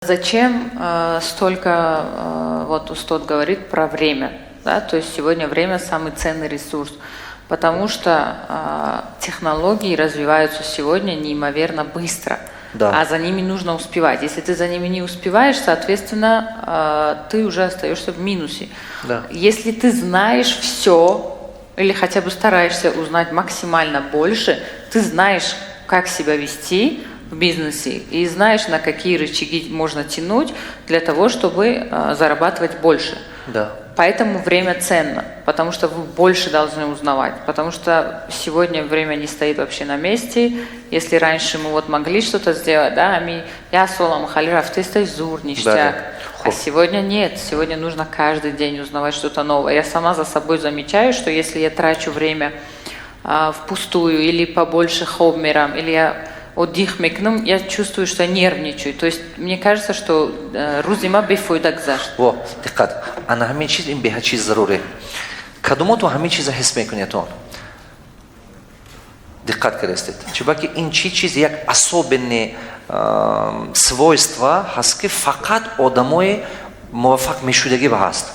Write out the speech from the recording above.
Зачем столько, вот Устод говорит про время, да? То есть сегодня время самый ценный ресурс, потому что технологии развиваются сегодня неимоверно быстро, Да. а за ними нужно успевать. Если ты за ними не успеваешь, соответственно, ты уже остаешься в минусе. Да. Если ты знаешь все, или хотя бы стараешься узнать максимально больше, ты знаешь, как себя вести в бизнесе и знаешь, на какие рычаги можно тянуть для того, чтобы зарабатывать больше. Да. Поэтому время ценно, потому что вы больше должны узнавать, потому что сегодня время не стоит вообще на месте. Если раньше мы вот могли что-то сделать, да, я солом халирав, ты стоишь зур, ништяк. Да. А сегодня нет, сегодня нужно каждый день узнавать что-то новое. Я сама за собой замечаю, что если я трачу время впустую или побольше хобмером, или я отдых мекнем, я чувствую, что я нервничаю. То есть мне кажется, что рузима бефойдак зашт. वो दिक्कत أنا همین چیز این به چیز ضروره کدومو تو همین چیز حس میکنی تو دقت کردید چرا که این چیز یک особенné свойства هست که فقط آدمای موفق میشدگی به هست